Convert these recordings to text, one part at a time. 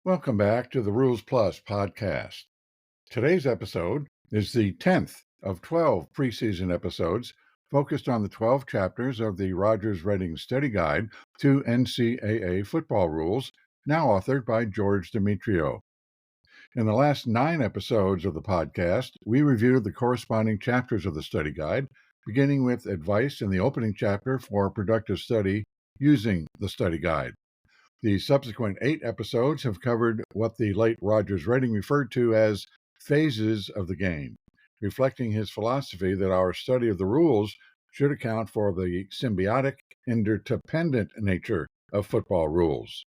Welcome back to the Rules Plus podcast. Today's episode is the 10th of 12 preseason episodes focused on the 12 chapters of the Rogers-Redding Study Guide to NCAA Football Rules, now authored by George Demetrio. In the last 9 episodes of the podcast, we reviewed the corresponding chapters of the study guide, beginning with advice in the opening chapter for productive study using the study guide. The subsequent 8 episodes have covered what the late Rogers-Redding referred to as phases of the game, reflecting his philosophy that our study of the rules should account for the symbiotic, interdependent nature of football rules.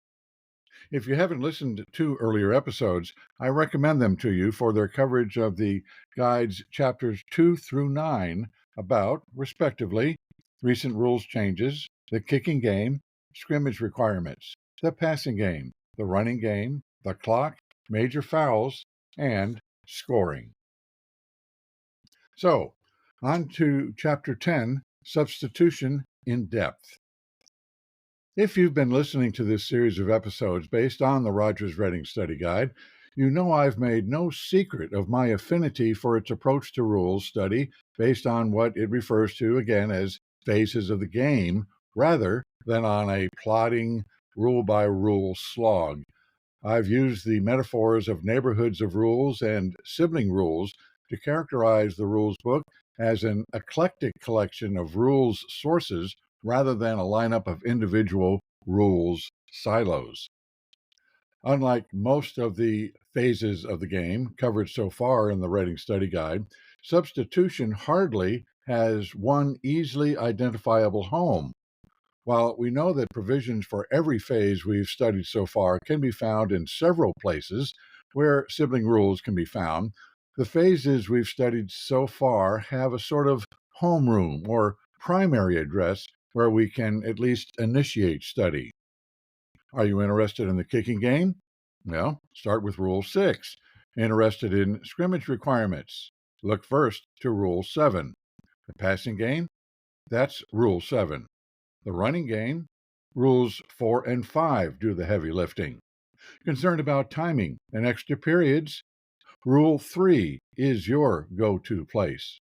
If you haven't listened to earlier episodes, I recommend them to you for their coverage of the guide's chapters 2 through 9 about, respectively, recent rules changes, the kicking game, scrimmage requirements, the passing game, the running game, the clock, major fouls, and scoring. So, on to Chapter 10, Substitution in Depth. If you've been listening to this series of episodes based on the Rogers-Redding Study Guide, you know I've made no secret of my affinity for its approach to rules study based on what it refers to, again, as phases of the game, rather than on a plodding, rule-by-rule slog. I've used the metaphors of neighborhoods of rules and sibling rules to characterize the rules book as an eclectic collection of rules sources rather than a lineup of individual rules silos. Unlike most of the phases of the game covered so far in the Redding Study Guide, substitution hardly has one easily identifiable home. While we know that provisions for every phase we've studied so far can be found in several places where sibling rules can be found, the phases we've studied so far have a sort of homeroom or primary address where we can at least initiate study. Are you interested in the kicking game? Well, start with Rule 6. Interested in scrimmage requirements? Look first to Rule 7. The passing game? That's Rule 7. The running game? Rules 4 and 5 do the heavy lifting. Concerned about timing and extra periods? Rule 3 is your go-to place.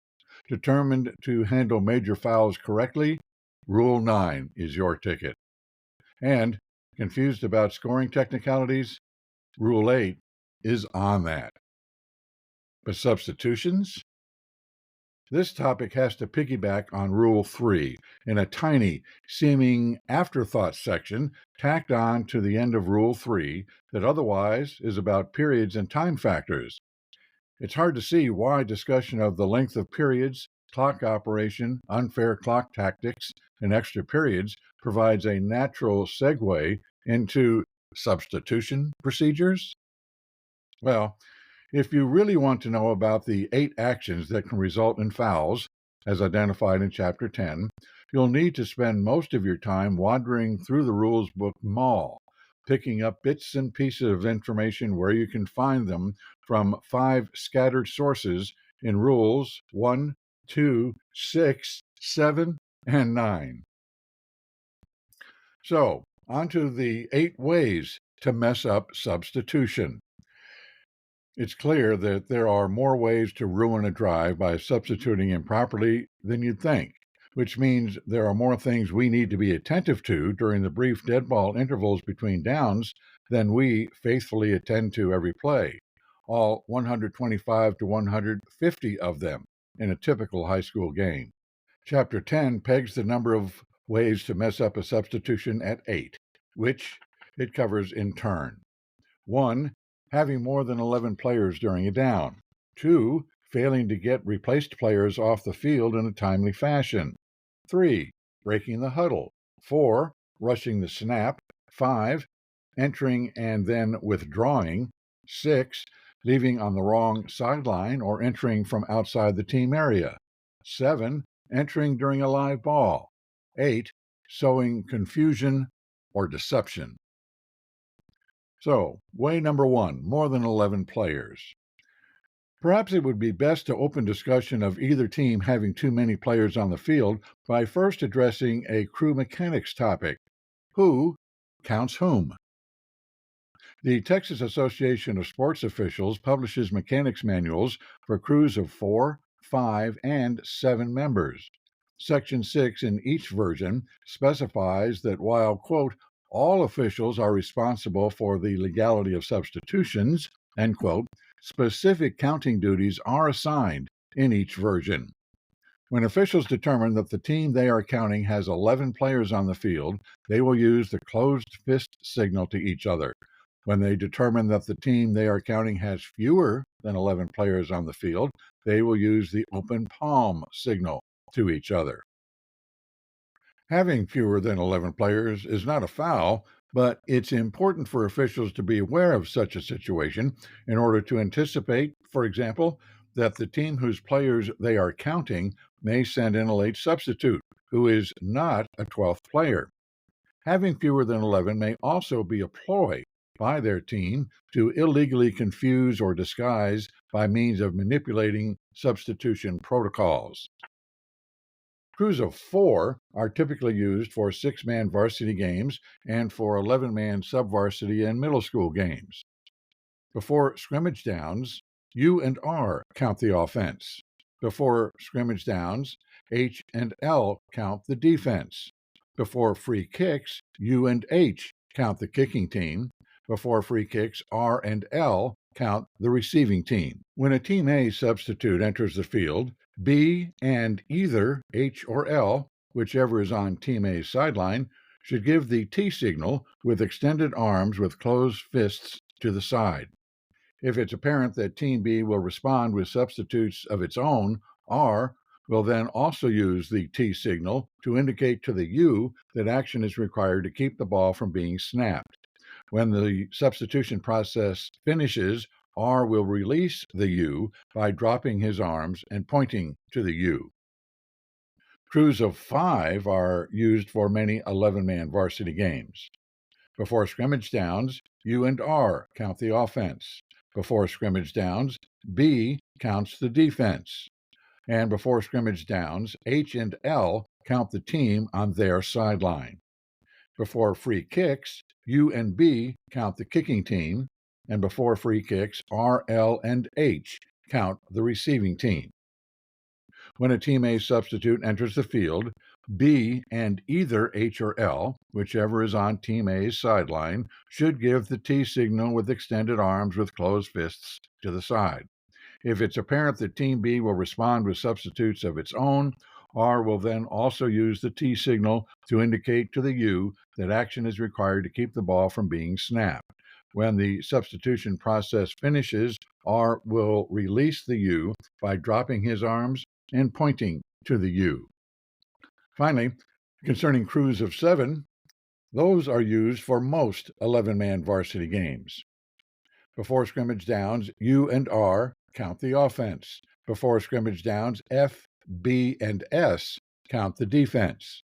Determined to handle major fouls correctly? Rule 9 is your ticket. And confused about scoring technicalities? Rule 8 is on that. But substitutions? This topic has to piggyback on Rule 3 in a tiny, seeming afterthought section tacked on to the end of Rule 3 that otherwise is about periods and time factors. It's hard to see why discussion of the length of periods, clock operation, unfair clock tactics, and extra periods provides a natural segue into substitution procedures. Well, if you really want to know about the 8 actions that can result in fouls, as identified in Chapter 10, you'll need to spend most of your time wandering through the rules book mall, picking up bits and pieces of information where you can find them from 5 scattered sources in Rules 1, 2, 6, 7, and 9. So, on to the 8 ways to mess up substitution. It's clear that there are more ways to ruin a drive by substituting improperly than you'd think, which means there are more things we need to be attentive to during the brief dead ball intervals between downs than we faithfully attend to every play, all 125 to 150 of them in a typical high school game. Chapter 10 pegs the number of ways to mess up a substitution at 8, which it covers in turn. 1. Having more than 11 players during a down. 2. Failing to get replaced players off the field in a timely fashion. 3. Breaking the huddle. 4. Rushing the snap. 5. Entering and then withdrawing. 6. Leaving on the wrong sideline or entering from outside the team area. 7. Entering during a live ball. 8. Sowing confusion or deception. So, way number 1, more than 11 players. Perhaps it would be best to open discussion of either team having too many players on the field by first addressing a crew mechanics topic. Who counts whom? The Texas Association of Sports Officials publishes mechanics manuals for crews of 4, 5, and 7 members. Section 6 in each version specifies that while, quote, all officials are responsible for the legality of substitutions, end quote, specific counting duties are assigned in each version. When officials determine that the team they are counting has 11 players on the field, they will use the closed fist signal to each other. When they determine that the team they are counting has fewer than 11 players on the field, they will use the open palm signal to each other. Having fewer than 11 players is not a foul, but it's important for officials to be aware of such a situation in order to anticipate, for example, that the team whose players they are counting may send in a late substitute who is not a 12th player. Having fewer than 11 may also be a ploy by their team to illegally confuse or disguise by means of manipulating substitution protocols. Crews of 4 are typically used for 6-man varsity games and for 11-man subvarsity and middle school games. Before scrimmage downs, U and R count the offense. Before scrimmage downs, H and L count the defense. Before free kicks, U and H count the kicking team. Before free kicks, R and L count the receiving team. When a Team A substitute enters the field, B and either H or L, whichever is on Team A's sideline, should give the T signal with extended arms with closed fists to the side. If it's apparent that Team B will respond with substitutes of its own, R will then also use the T signal to indicate to the U that action is required to keep the ball from being snapped. When the substitution process finishes, R will release the U by dropping his arms and pointing to the U. Crews of 5 are used for many 11-man varsity games. Before scrimmage downs, U and R count the offense. Before scrimmage downs, B counts the defense. And before scrimmage downs, H and L count the team on their sideline. Before free kicks, U and B count the kicking team, and before free kicks, R, L, and H count the receiving team. When a Team A substitute enters the field, B and either H or L, whichever is on Team A's sideline, should give the T signal with extended arms with closed fists to the side. If it's apparent that Team B will respond with substitutes of its own, R will then also use the T signal to indicate to the U that action is required to keep the ball from being snapped. When the substitution process finishes, R will release the U by dropping his arms and pointing to the U. Finally, concerning crews of 7, those are used for most 11-man varsity games. Before scrimmage downs, U and R count the offense. Before scrimmage downs, F, B, and S count the defense.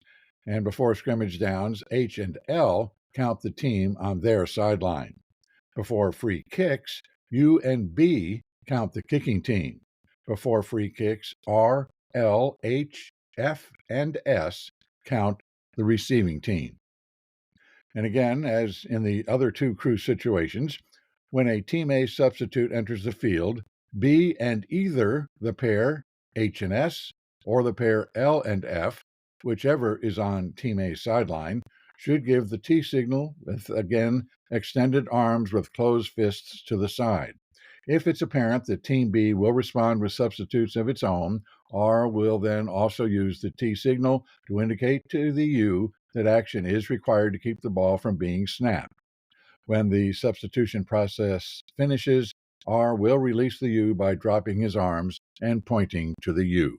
And before scrimmage downs, H and L count the team on their sideline. Before free kicks, U and B count the kicking team. Before free kicks, R, L, H, F, and S count the receiving team. And again, as in the other two crew situations, when a Team A substitute enters the field, B and either the pair H and S or the pair L and F, whichever is on Team A's sideline, should give the T signal with, again, extended arms with closed fists to the side. If it's apparent that Team B will respond with substitutes of its own, R will then also use the T signal to indicate to the U that action is required to keep the ball from being snapped. When the substitution process finishes, R will release the U by dropping his arms and pointing to the U.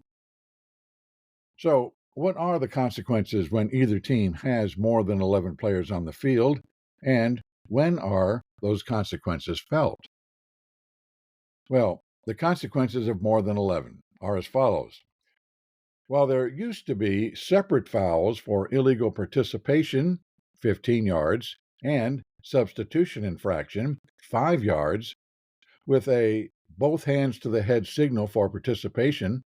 So, what are the consequences when either team has more than 11 players on the field, and when are those consequences felt? Well, the consequences of more than 11 are as follows. While there used to be separate fouls for illegal participation, 15 yards, and substitution infraction, 5 yards, with a both hands to the head signal for participation,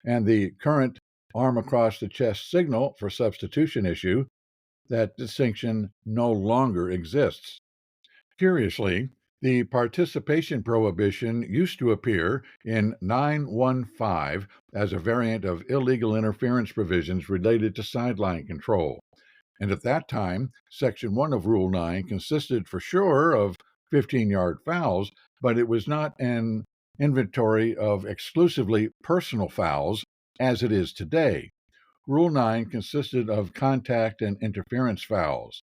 and the current arm across the chest signal for substitution issue, that distinction no longer exists. Curiously, the participation prohibition used to appear in 915 as a variant of illegal interference provisions related to sideline control. And at that time, Section 1 of Rule 9 consisted for sure of 15-yard fouls, but it was not an inventory of exclusively personal fouls as it is today. Rule 9 consisted of contact and interference fouls.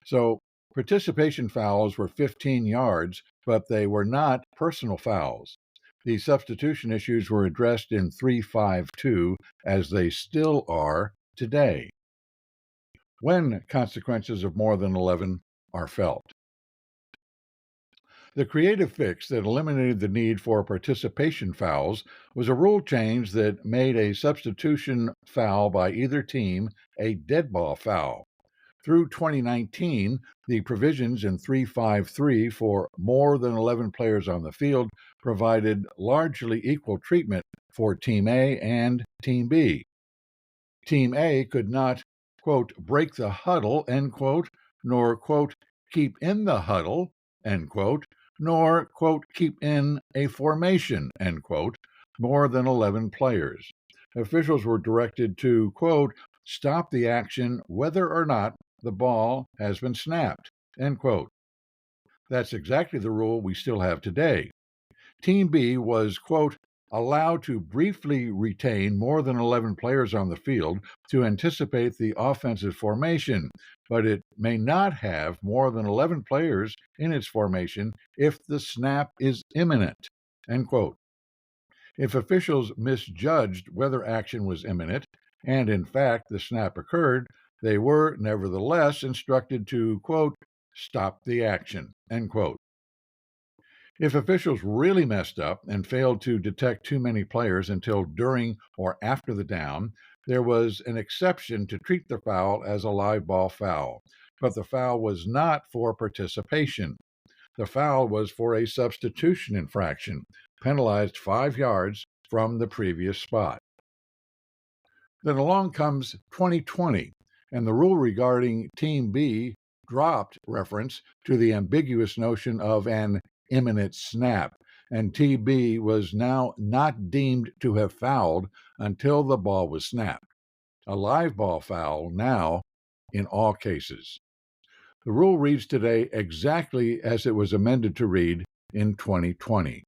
So participation fouls were 15 yards, but they were not personal fouls. The substitution issues were addressed in 352, as they still are today, when consequences of more than 11 are felt. The creative fix that eliminated the need for participation fouls was a rule change that made a substitution foul by either team a dead ball foul. Through 2019, the provisions in 353 for more than 11 players on the field provided largely equal treatment for Team A and Team B. Team A could not, quote, break the huddle, end quote, nor, quote, keep in the huddle, end quote, nor, quote, keep in a formation, end quote, more than 11 players. Officials were directed to, quote, stop the action whether or not the ball has been snapped, end quote. That's exactly the rule we still have today. Team B was, quote, allowed to briefly retain more than 11 players on the field to anticipate the offensive formation, but it may not have more than 11 players in its formation if the snap is imminent, end quote. If officials misjudged whether action was imminent, and in fact the snap occurred, they were nevertheless instructed to, quote, stop the action, end quote. If officials really messed up and failed to detect too many players until during or after the down, there was an exception to treat the foul as a live ball foul, but the foul was not for participation. The foul was for a substitution infraction, penalized 5 yards from the previous spot. Then along comes 2020, and the rule regarding Team B dropped reference to the ambiguous notion of an imminent snap, and TB was now not deemed to have fouled until the ball was snapped. A live ball foul now in all cases. The rule reads today exactly as it was amended to read in 2020.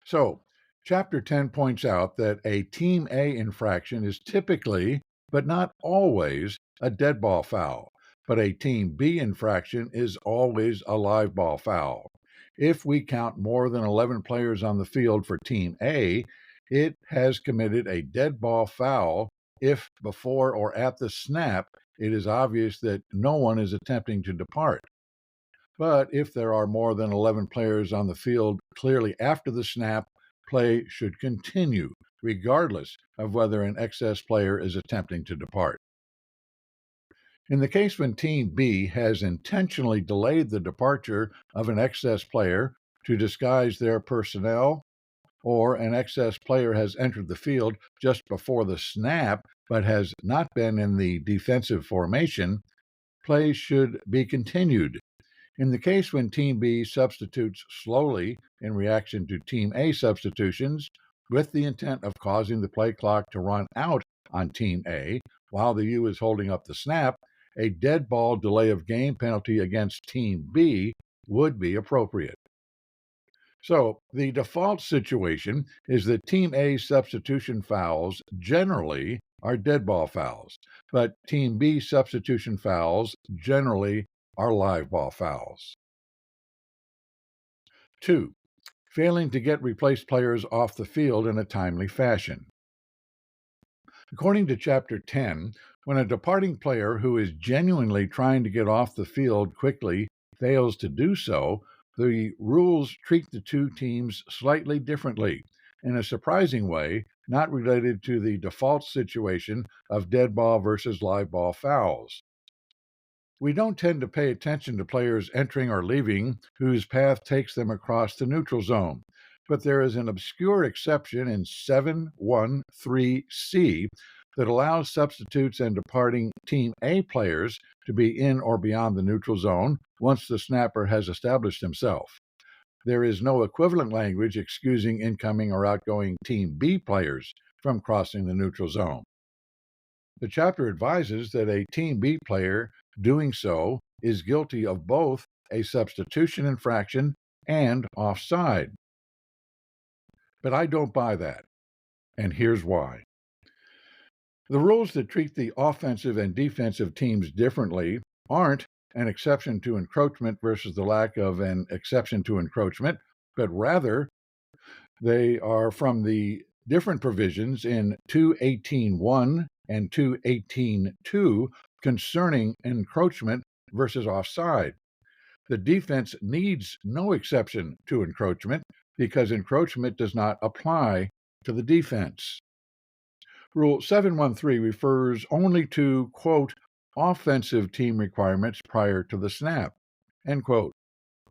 So, Chapter 10 points out that a Team A infraction is typically, but not always, a dead ball foul, but a Team B infraction is always a live ball foul. If we count more than 11 players on the field for Team A, it has committed a dead ball foul if before or at the snap it is obvious that no one is attempting to depart. But if there are more than 11 players on the field clearly after the snap, play should continue, regardless of whether an excess player is attempting to depart. In the case when Team B has intentionally delayed the departure of an excess player to disguise their personnel, or an excess player has entered the field just before the snap but has not been in the defensive formation, play should be continued. In the case when Team B substitutes slowly in reaction to Team A substitutions, with the intent of causing the play clock to run out on Team A while the U is holding up the snap, a dead ball delay of game penalty against Team B would be appropriate. So, the default situation is that Team A substitution fouls generally are dead ball fouls, but Team B substitution fouls generally are live ball fouls. 2. Failing to get replaced players off the field in a timely fashion. According to Chapter 10, when a departing player who is genuinely trying to get off the field quickly fails to do so, the rules treat the two teams slightly differently, in a surprising way, not related to the default situation of dead ball versus live ball fouls. We don't tend to pay attention to players entering or leaving whose path takes them across the neutral zone, but there is an obscure exception in 713C that allows substitutes and departing Team A players to be in or beyond the neutral zone once the snapper has established himself. There is no equivalent language excusing incoming or outgoing Team B players from crossing the neutral zone. The chapter advises that a Team B player doing so is guilty of both a substitution infraction and offside. But I don't buy that, and here's why. The rules that treat the offensive and defensive teams differently aren't an exception to encroachment versus the lack of an exception to encroachment, but rather they are from the different provisions in 218.1 and 218.2 concerning encroachment versus offside. The defense needs no exception to encroachment because encroachment does not apply to the defense. Rule 713 refers only to, quote, offensive team requirements prior to the snap, end quote.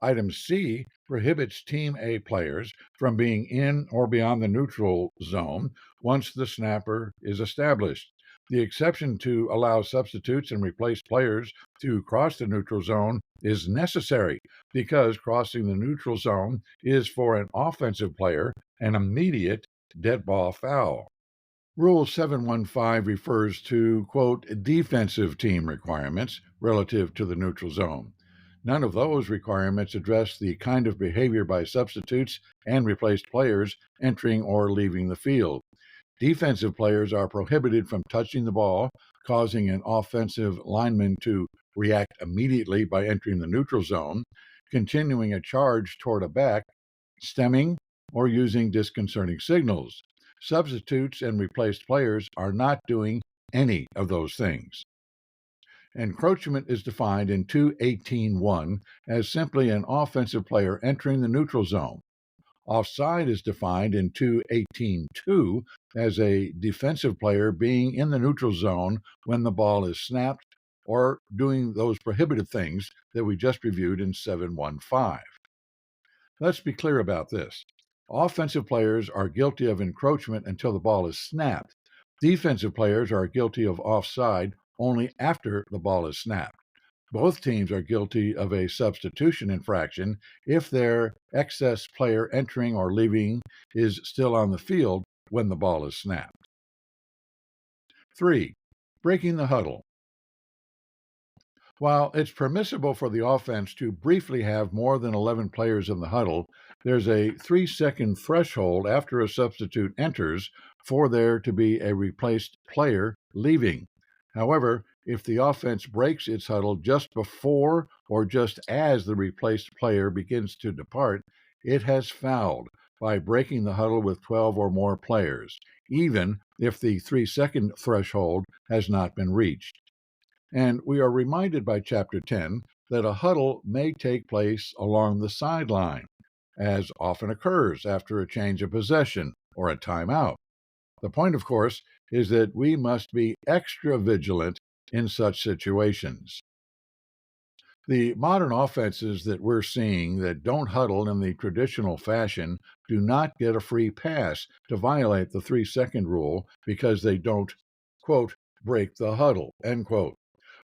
Item C prohibits Team A players from being in or beyond the neutral zone once the snapper is established. The exception to allow substitutes and replaced players to cross the neutral zone is necessary because crossing the neutral zone is for an offensive player an immediate dead ball foul. Rule 715 refers to, quote, defensive team requirements relative to the neutral zone. None of those requirements address the kind of behavior by substitutes and replaced players entering or leaving the field. Defensive players are prohibited from touching the ball, causing an offensive lineman to react immediately by entering the neutral zone, continuing a charge toward a back, stemming, or using disconcerting signals. Substitutes and replaced players are not doing any of those things. Encroachment is defined in 218.1 as simply an offensive player entering the neutral zone. Offside is defined in 218.2 as a defensive player being in the neutral zone when the ball is snapped or doing those prohibited things that we just reviewed in 715. Let's be clear about this. Offensive players are guilty of encroachment until the ball is snapped. Defensive players are guilty of offside only after the ball is snapped. Both teams are guilty of a substitution infraction if their excess player entering or leaving is still on the field when the ball is snapped. 3. Breaking the huddle. While it's permissible for the offense to briefly have more than 11 players in the huddle, there's a 3-second threshold after a substitute enters for there to be a replaced player leaving. However, if the offense breaks its huddle just before or just as the replaced player begins to depart, it has fouled by breaking the huddle with 12 or more players, even if the 3-second threshold has not been reached. And we are reminded by Chapter 10 that a huddle may take place along the sideline, as often occurs after a change of possession or a timeout. The point, of course, is that we must be extra vigilant in such situations. The modern offenses that we're seeing that don't huddle in the traditional fashion do not get a free pass to violate the 3-second rule because they don't, quote, break the huddle, end quote.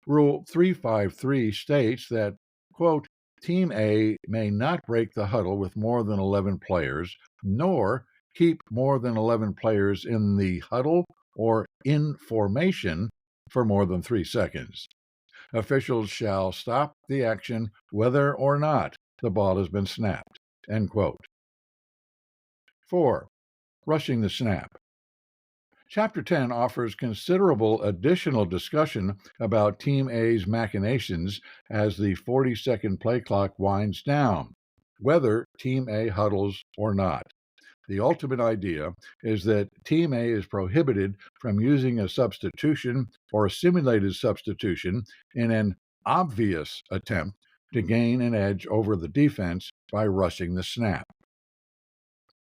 Rule 353 states that, quote, Team A may not break the huddle with more than 11 players, nor keep more than 11 players in the huddle or in formation for more than 3 seconds. Officials shall stop the action whether or not the ball has been snapped, end quote. 4. Rushing the snap. Chapter 10 offers considerable additional discussion about Team A's machinations as the 40-second play clock winds down, whether Team A huddles or not. The ultimate idea is that Team A is prohibited from using a substitution or a simulated substitution in an obvious attempt to gain an edge over the defense by rushing the snap.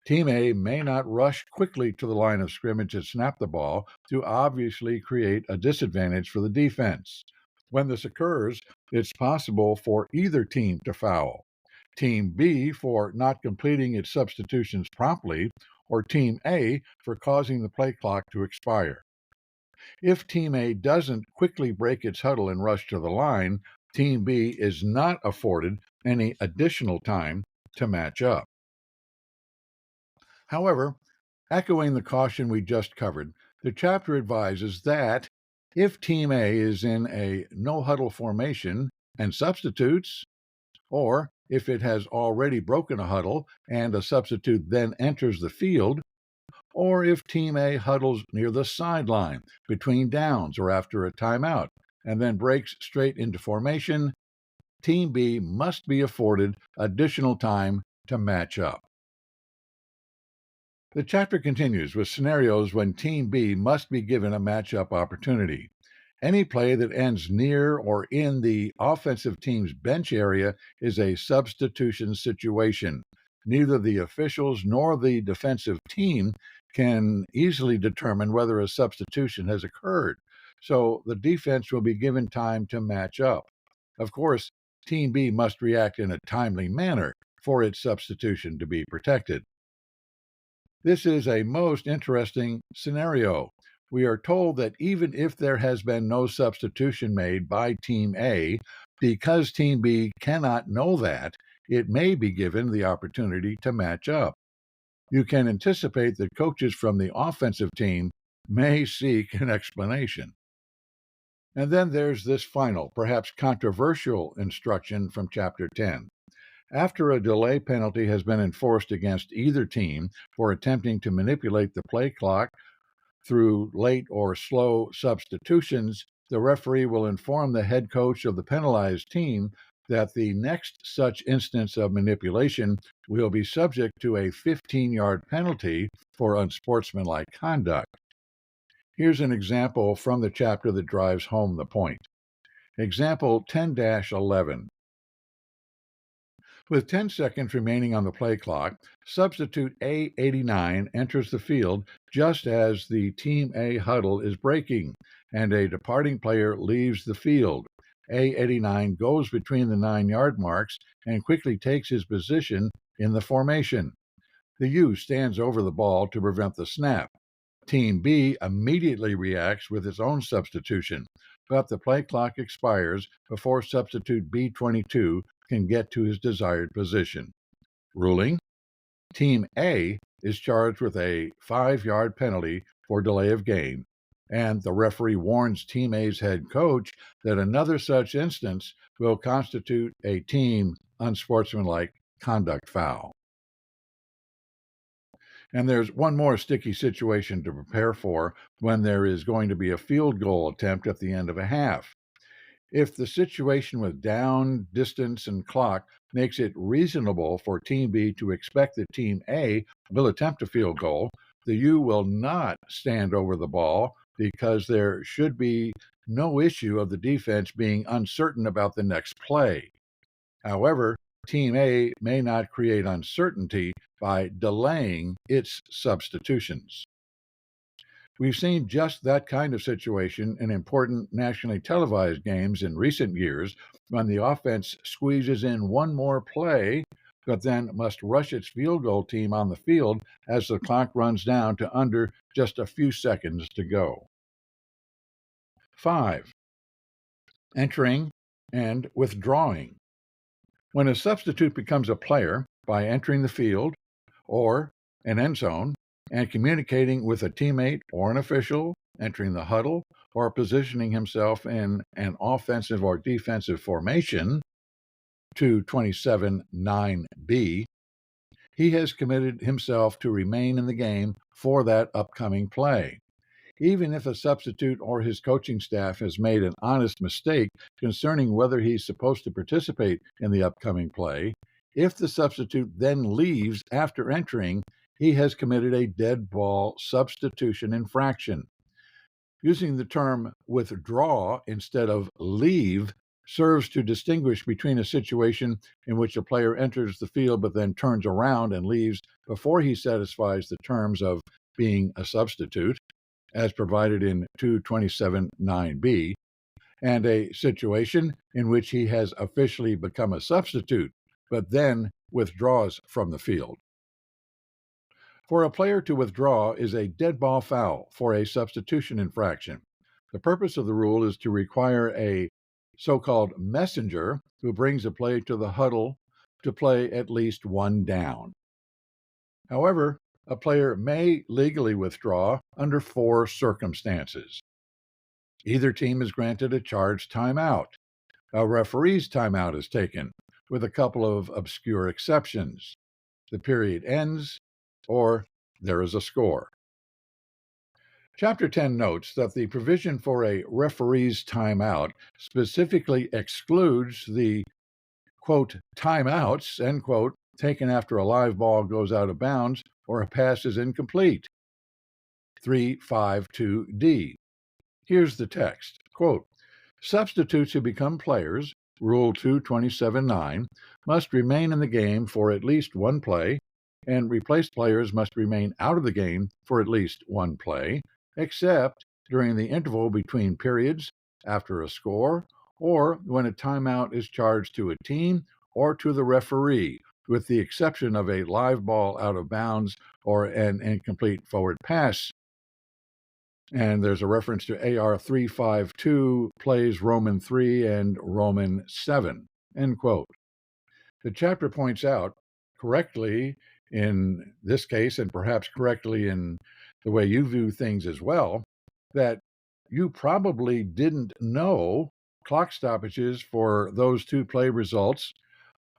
Team A may not rush quickly to the line of scrimmage and snap the ball to obviously create a disadvantage for the defense. When this occurs, it's possible for either team to foul. Team B for not completing its substitutions promptly, or Team A for causing the play clock to expire. If Team A doesn't quickly break its huddle and rush to the line, Team B is not afforded any additional time to match up. However, echoing the caution we just covered, the chapter advises that if Team A is in a no-huddle formation and substitutes, or if it has already broken a huddle and a substitute then enters the field, or if Team A huddles near the sideline between downs or after a timeout and then breaks straight into formation, Team B must be afforded additional time to match up. The chapter continues with scenarios when Team B must be given a matchup opportunity. Any play that ends near or in the offensive team's bench area is a substitution situation. Neither the officials nor the defensive team can easily determine whether a substitution has occurred, so the defense will be given time to match up. Of course, Team B must react in a timely manner for its substitution to be protected. This is a most interesting scenario. We are told that even if there has been no substitution made by Team A, because Team B cannot know that, it may be given the opportunity to match up. You can anticipate that coaches from the offensive team may seek an explanation. And then there's this final, perhaps controversial instruction from Chapter 10. After a delay penalty has been enforced against either team for attempting to manipulate the play clock through late or slow substitutions, the referee will inform the head coach of the penalized team that the next such instance of manipulation will be subject to a 15-yard penalty for unsportsmanlike conduct. Here's an example from the chapter that drives home the point. Example 10-11. With 10 seconds remaining on the play clock, substitute A89 enters the field just as the Team A huddle is breaking, and a departing player leaves the field. A89 goes between the 9-yard marks and quickly takes his position in the formation. The U stands over the ball to prevent the snap. Team B immediately reacts with its own substitution, but the play clock expires before substitute B22 can get to his desired position. Ruling: Team A is charged with a 5-yard penalty for delay of game, and the referee warns Team A's head coach that another such instance will constitute a team unsportsmanlike conduct foul. And there's one more sticky situation to prepare for when there is going to be a field goal attempt at the end of a half. If the situation with down, distance, and clock makes it reasonable for Team B to expect that Team A will attempt a field goal, the U will not stand over the ball because there should be no issue of the defense being uncertain about the next play. However, Team A may not create uncertainty by delaying its substitutions. We've seen just that kind of situation in important nationally televised games in recent years when the offense squeezes in one more play, but then must rush its field goal team on the field as the clock runs down to under just a few seconds to go. 5. Entering and withdrawing. When a substitute becomes a player by entering the field or an end zone and communicating with a teammate or an official, entering the huddle, or positioning himself in an offensive or defensive formation, 227-9b, he has committed himself to remain in the game for that upcoming play. Even if a substitute or his coaching staff has made an honest mistake concerning whether he's supposed to participate in the upcoming play, if the substitute then leaves after entering, he has committed a dead ball substitution infraction. Using the term withdraw instead of leave serves to distinguish between a situation in which a player enters the field but then turns around and leaves before he satisfies the terms of being a substitute, as provided in 227-9b, and a situation in which he has officially become a substitute, but then withdraws from the field. For a player to withdraw is a dead ball foul for a substitution infraction. The purpose of the rule is to require a so-called messenger who brings a play to the huddle to play at least one down. However, a player may legally withdraw under 4 circumstances. Either team is granted a charged timeout. A referee's timeout is taken, with a couple of obscure exceptions. The period ends, or there is a score. Chapter 10 notes that the provision for a referee's timeout specifically excludes the, quote, timeouts, end quote, taken after a live ball goes out of bounds or a pass is incomplete. 352D. Here's the text, quote, substitutes who become players, Rule 227.9, must remain in the game for at least one play, and replaced players must remain out of the game for at least one play, except during the interval between periods, after a score, or when a timeout is charged to a team or to the referee, with the exception of a live ball out of bounds or an incomplete forward pass. And there's a reference to AR 352, plays Roman 3 and Roman 7, end quote. The chapter points out, correctly in this case, and perhaps correctly in the way you view things as well, that you probably didn't know clock stoppages for those 2 play results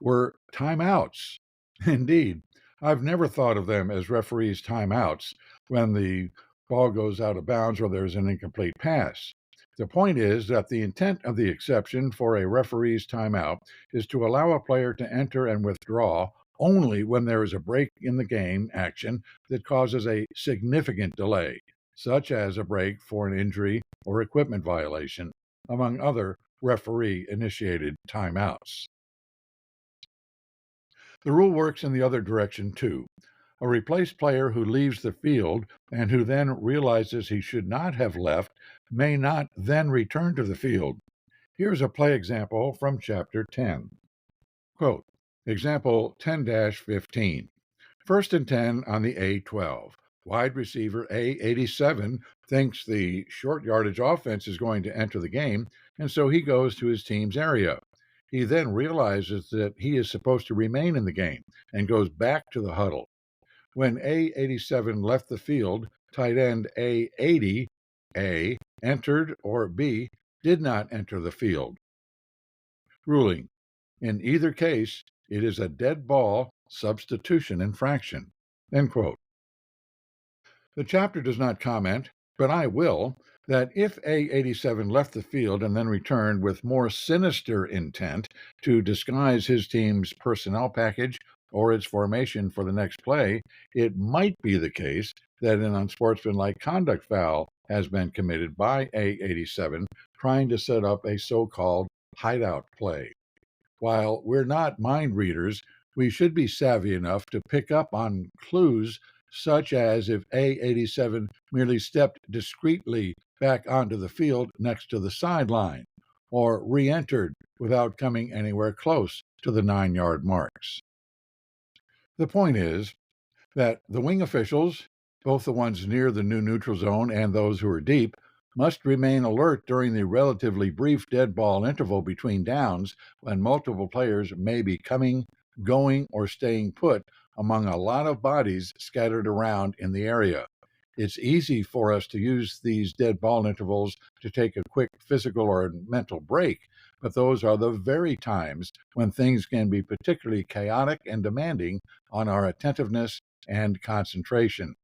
were timeouts. Indeed, I've never thought of them as referees' timeouts when the ball goes out of bounds or there's an incomplete pass. The point is that the intent of the exception for a referee's timeout is to allow a player to enter and withdraw only when there is a break in the game action that causes a significant delay, such as a break for an injury or equipment violation, among other referee-initiated timeouts. The rule works in the other direction, too. A replaced player who leaves the field and who then realizes he should not have left may not then return to the field. Here's a play example from Chapter 10. Quote, example 10-15. First and 10 on the A12. Wide receiver A87 thinks the short yardage offense is going to enter the game, and so he goes to his team's area. He then realizes that he is supposed to remain in the game and goes back to the huddle. When A87 left the field, tight end A80, A, entered, or B, did not enter the field. Ruling. In either case, it is a dead ball substitution infraction. End quote. The chapter does not comment, but I will, that if A87 left the field and then returned with more sinister intent to disguise his team's personnel package or its formation for the next play, it might be the case that an unsportsmanlike conduct foul has been committed by A87 trying to set up a so-called hideout play. While we're not mind readers, we should be savvy enough to pick up on clues such as if A87 merely stepped discreetly back onto the field next to the sideline, or re-entered without coming anywhere close to the 9-yard marks. The point is that the wing officials, both the ones near the new neutral zone and those who are deep, must remain alert during the relatively brief dead ball interval between downs when multiple players may be coming, going, or staying put among a lot of bodies scattered around in the area. It's easy for us to use these dead ball intervals to take a quick physical or mental break, but those are the very times when things can be particularly chaotic and demanding on our attentiveness and concentration.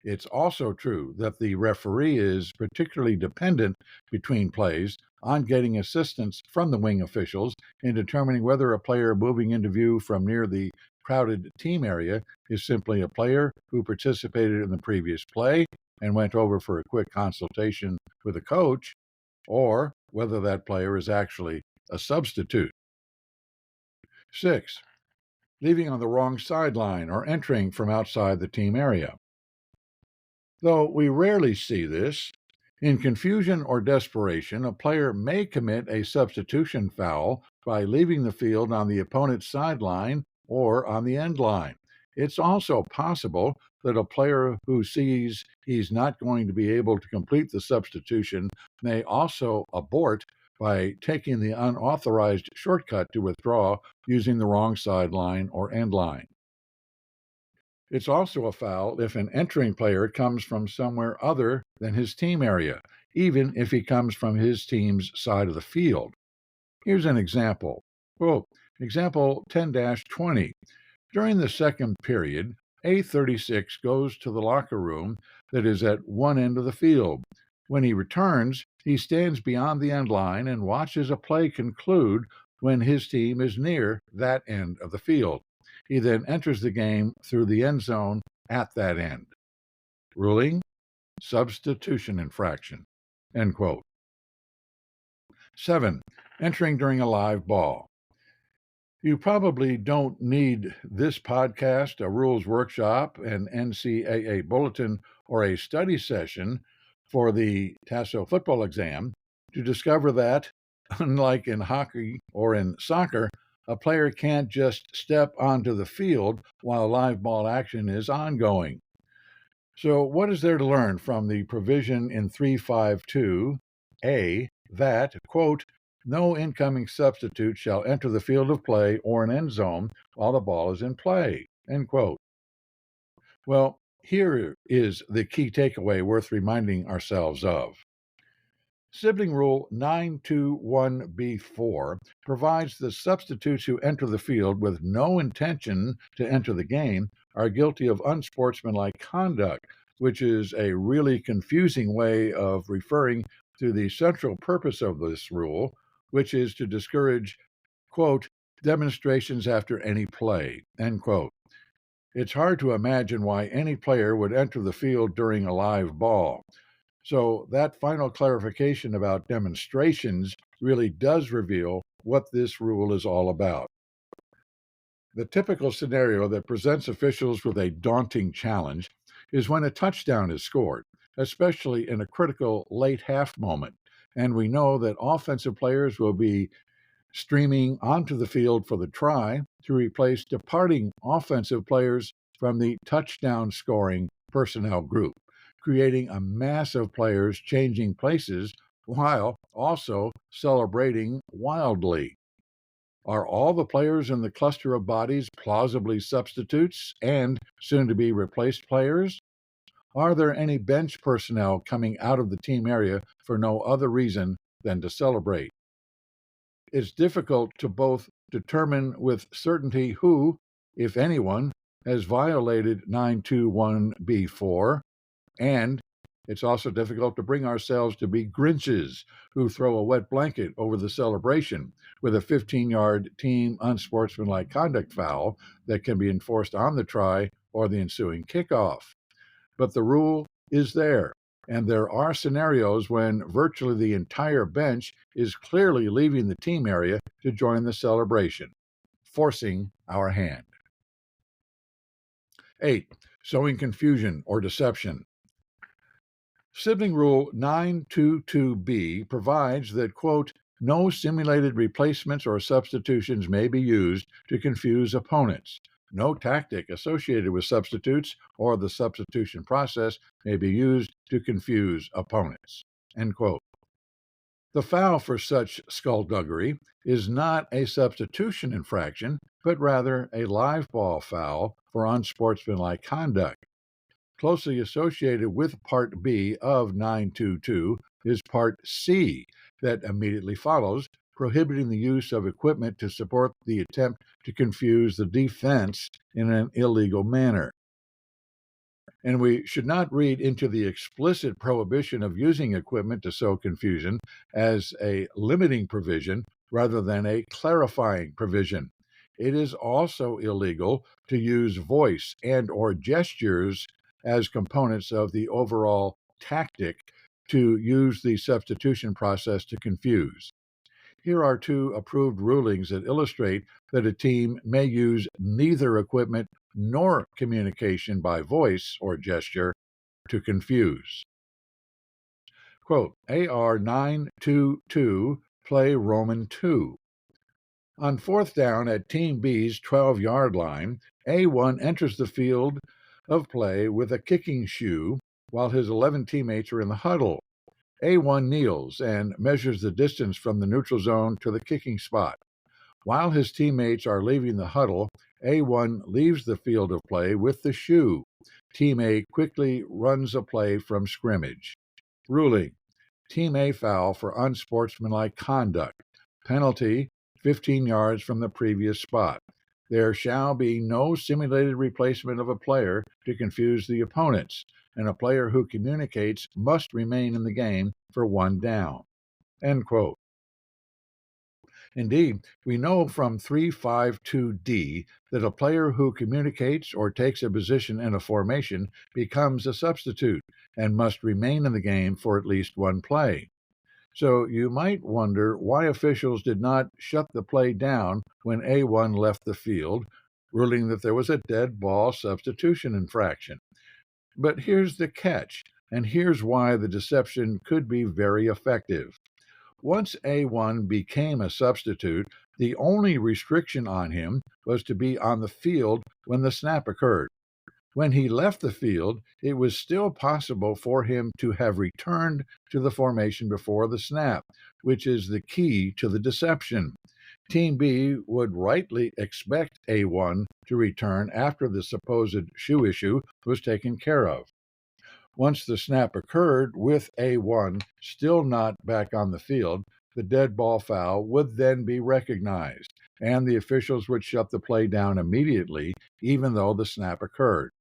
It's also true that the referee is particularly dependent between plays on getting assistance from the wing officials in determining whether a player moving into view from near the crowded team area is simply a player who participated in the previous play and went over for a quick consultation with a coach, or whether that player is actually a substitute. 6. Leaving on the wrong sideline or entering from outside the team area. Though we rarely see this, in confusion or desperation, a player may commit a substitution foul by leaving the field on the opponent's sideline or on the end line. It's also possible that a player who sees he's not going to be able to complete the substitution may also abort by taking the unauthorized shortcut to withdraw using the wrong sideline or end line. It's also a foul if an entering player comes from somewhere other than his team area, even if he comes from his team's side of the field. Here's an example. Quote, example 10-20. During the second period, A36 goes to the locker room that is at one end of the field. When he returns, he stands beyond the end line and watches a play conclude when his team is near that end of the field. He then enters the game through the end zone at that end. Ruling, substitution infraction. End quote. 7. Entering during a live ball. You probably don't need this podcast, a rules workshop, an NCAA bulletin, or a study session for the Tasso football exam to discover that, unlike in hockey or in soccer, a player can't just step onto the field while live ball action is ongoing. So what is there to learn from the provision in 352A that, quote, no incoming substitute shall enter the field of play or an end zone while the ball is in play, end quote? Well, here is the key takeaway worth reminding ourselves of. Sibling Rule 921B4 provides that substitutes who enter the field with no intention to enter the game are guilty of unsportsmanlike conduct, which is a really confusing way of referring to the central purpose of this rule, which is to discourage, quote, demonstrations after any play, end quote. It's hard to imagine why any player would enter the field during a live ball. So that final clarification about demonstrations really does reveal what this rule is all about. The typical scenario that presents officials with a daunting challenge is when a touchdown is scored, especially in a critical late half moment, and we know that offensive players will be streaming onto the field for the try to replace departing offensive players from the touchdown scoring personnel group, creating a mass of players changing places while also celebrating wildly. Are all the players in the cluster of bodies plausibly substitutes and soon-to-be replaced players? Are there any bench personnel coming out of the team area for no other reason than to celebrate? It's difficult to both determine with certainty who, if anyone, has violated 921B4, and it's also difficult to bring ourselves to be Grinches who throw a wet blanket over the celebration with a 15-yard team unsportsmanlike conduct foul that can be enforced on the try or the ensuing kickoff. But the rule is there, and there are scenarios when virtually the entire bench is clearly leaving the team area to join the celebration, forcing our hand. 8. Sowing confusion or deception. Sibling Rule 922B provides that, quote, no simulated replacements or substitutions may be used to confuse opponents. No tactic associated with substitutes or the substitution process may be used to confuse opponents, end quote. The foul for such skullduggery is not a substitution infraction, but rather a live ball foul for unsportsmanlike conduct. Closely associated with Part B of 922 is Part C that immediately follows, prohibiting the use of equipment to support the attempt to confuse the defense in an illegal manner. And we should not read into the explicit prohibition of using equipment to sow confusion as a limiting provision rather than a clarifying provision. It is also illegal to use voice and or gestures as components of the overall tactic to use the substitution process to confuse. Here are two approved rulings that illustrate that a team may use neither equipment nor communication by voice or gesture to confuse. Quote, AR 922, play Roman 2. On fourth down at Team B's 12-yard line, A1 enters the field of play with a kicking shoe while his 11 teammates are in the huddle. A1 kneels and measures the distance from the neutral zone to the kicking spot. While his teammates are leaving the huddle, A1 leaves the field of play with the shoe. Team A quickly runs a play from scrimmage. Ruling: Team A foul for unsportsmanlike conduct. Penalty: 15 yards from the previous spot. There shall be no simulated replacement of a player to confuse the opponents, and a player who communicates must remain in the game for one down. End quote. Indeed, we know from 352D that a player who communicates or takes a position in a formation becomes a substitute and must remain in the game for at least one play. So you might wonder why officials did not shut the play down when A1 left the field, ruling that there was a dead ball substitution infraction. But here's the catch, and here's why the deception could be very effective. Once A1 became a substitute, the only restriction on him was to be on the field when the snap occurred. When he left the field, it was still possible for him to have returned to the formation before the snap, which is the key to the deception. Team B would rightly expect A1 to return after the supposed shoe issue was taken care of. Once the snap occurred with A1 still not back on the field, the dead ball foul would then be recognized, and the officials would shut the play down immediately, even though the snap occurred.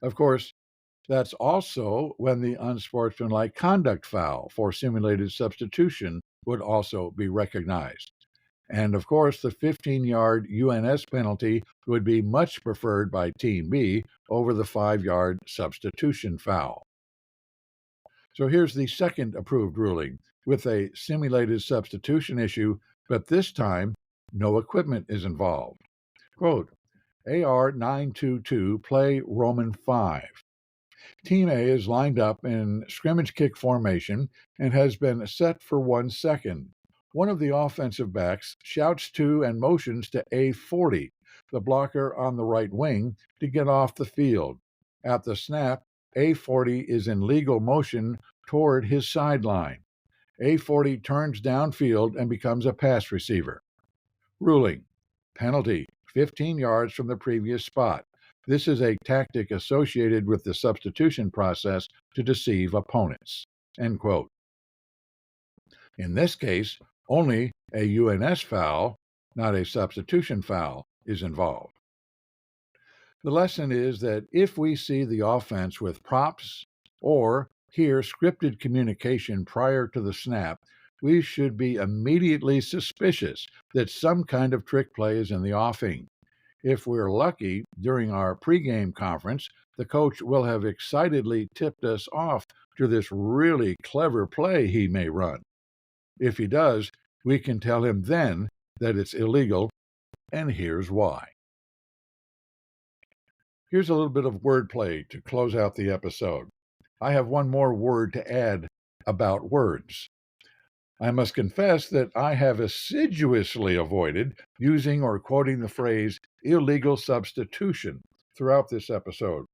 Of course, that's also when the unsportsmanlike conduct foul for simulated substitution would also be recognized. And of course, the 15-yard UNS penalty would be much preferred by Team B over the 5-yard substitution foul. So here's the second approved ruling with a simulated substitution issue, but this time no equipment is involved. Quote, AR 922, play Roman 5. Team A is lined up in scrimmage kick formation and has been set for 1 second. One of the offensive backs shouts to and motions to A40, the blocker on the right wing, to get off the field. At the snap, A40 is in legal motion toward his sideline. A40 turns downfield and becomes a pass receiver. Ruling: penalty, 15 yards from the previous spot. This is a tactic associated with the substitution process to deceive opponents. End quote. In this case, only a UNS foul, not a substitution foul, is involved. The lesson is that if we see the offense with props or hear scripted communication prior to the snap, we should be immediately suspicious that some kind of trick play is in the offing. If we're lucky, during our pregame conference, the coach will have excitedly tipped us off to this really clever play he may run. If he does, we can tell him then that it's illegal, and here's why. Here's a little bit of wordplay to close out the episode. I have one more word to add about words. I must confess that I have assiduously avoided using or quoting the phrase illegal substitution throughout this episode.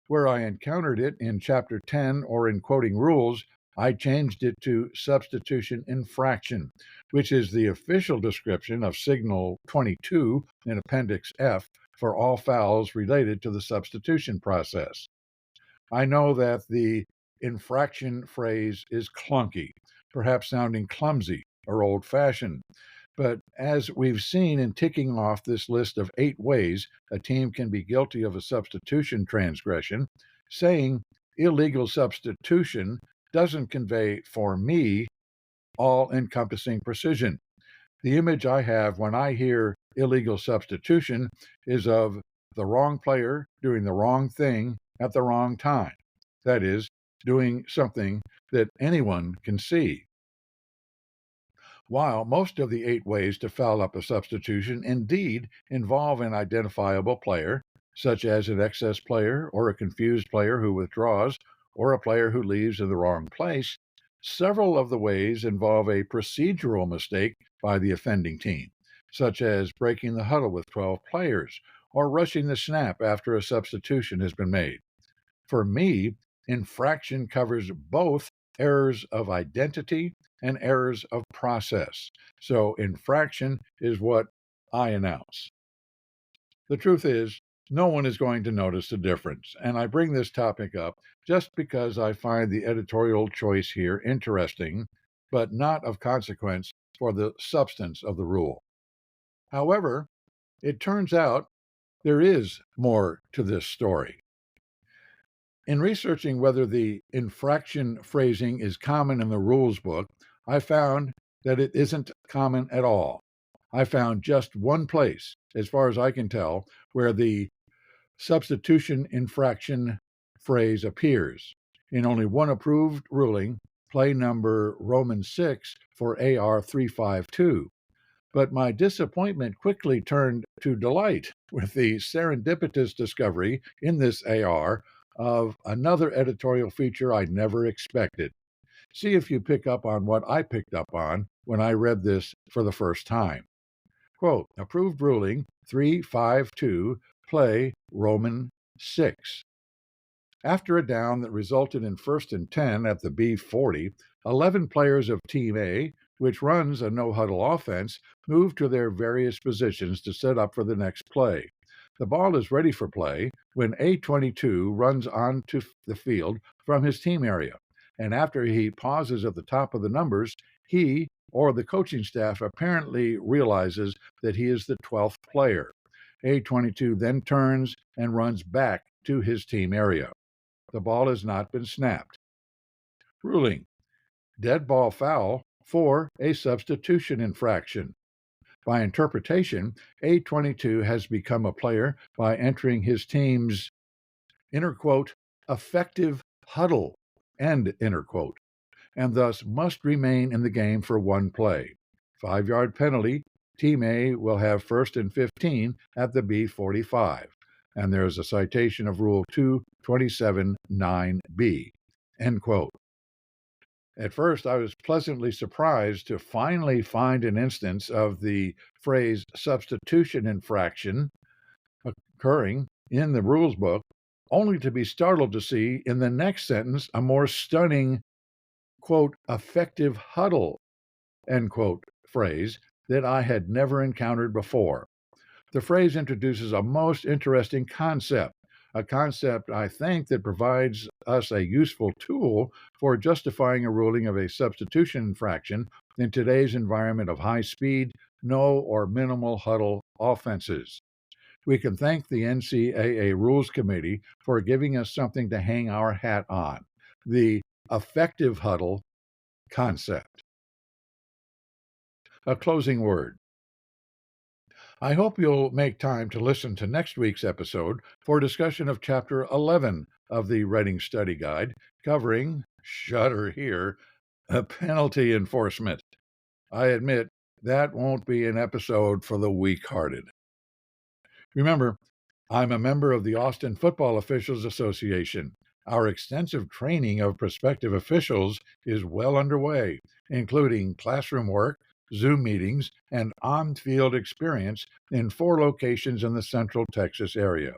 Where I encountered it in Chapter 10 or in quoting rules, I changed it to substitution infraction, which is the official description of Signal 22 in Appendix F for all fouls related to the substitution process. I know that the infraction phrase is clunky, perhaps sounding clumsy or old-fashioned, but as we've seen in ticking off this list of 8 ways a team can be guilty of a substitution transgression, saying illegal substitution doesn't convey, for me, all-encompassing precision. The image I have when I hear illegal substitution is of the wrong player doing the wrong thing at the wrong time. That is, doing something that anyone can see. While most of the 8 ways to foul up a substitution indeed involve an identifiable player, such as an excess player or a confused player who withdraws, or a player who leaves in the wrong place, several of the ways involve a procedural mistake by the offending team, such as breaking the huddle with 12 players, or rushing the snap after a substitution has been made. For me, infraction covers both errors of identity and errors of process. So infraction is what I announce. The truth is, no one is going to notice the difference, and I bring this topic up just because I find the editorial choice here interesting, but not of consequence for the substance of the rule. However, it turns out there is more to this story. In researching whether the infraction phrasing is common in the rules book, I found that it isn't common at all. I found just one place, as far as I can tell, where the substitution infraction phrase appears. In only one approved ruling, play number Roman 6 for AR 352. But my disappointment quickly turned to delight with the serendipitous discovery in this AR of another editorial feature I never expected. See if you pick up on what I picked up on when I read this for the first time. Quote, approved ruling 352, play Roman 6. After a down that resulted in 1st and 10 at the B40, 11 players of Team A, which runs a no-huddle offense, move to their various positions to set up for the next play. The ball is ready for play when A22 runs onto the field from his team area, and after he pauses at the top of the numbers, he or the coaching staff apparently realizes that he is the 12th player. A22 then turns and runs back to his team area. The ball has not been snapped. Ruling, dead ball foul for a substitution infraction. By interpretation, A22 has become a player by entering his team's, inner quote, effective huddle, end inner quote, and thus must remain in the game for one play. 5-yard penalty, Team A will have 1st and 15 at the B45. And there is a citation of Rule 227.9b, end quote. At first, I was pleasantly surprised to finally find an instance of the phrase substitution infraction occurring in the rules book, only to be startled to see in the next sentence a more stunning, quote, effective huddle, end quote, phrase that I had never encountered before. The phrase introduces a most interesting concept, a concept, I think, that provides us a useful tool for justifying a ruling of a substitution infraction in today's environment of high speed, no or minimal huddle offenses. We can thank the NCAA Rules Committee for giving us something to hang our hat on, the effective huddle concept. A closing word. I hope you'll make time to listen to next week's episode for discussion of Chapter 11 of the Reading Study Guide, covering, shudder here, penalty enforcement. I admit that won't be an episode for the weak-hearted. Remember, I'm a member of the Austin Football Officials Association. Our extensive training of prospective officials is well underway, including classroom work, Zoom meetings, and on-field experience in 4 locations in the Central Texas area.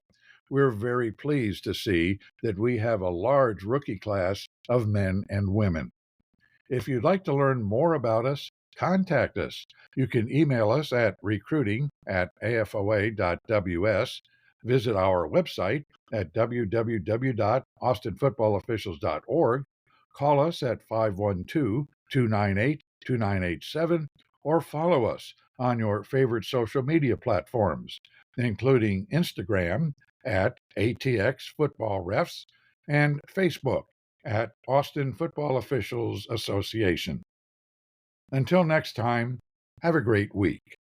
We're very pleased to see that we have a large rookie class of men and women. If you'd like to learn more about us, contact us. You can email us at recruiting@afoa.ws, visit our website at www.austinfootballofficials.org, call us at 512-298-2987, or follow us on your favorite social media platforms, including Instagram at ATX Football Refs and Facebook at Austin Football Officials Association. Until next time, have a great week.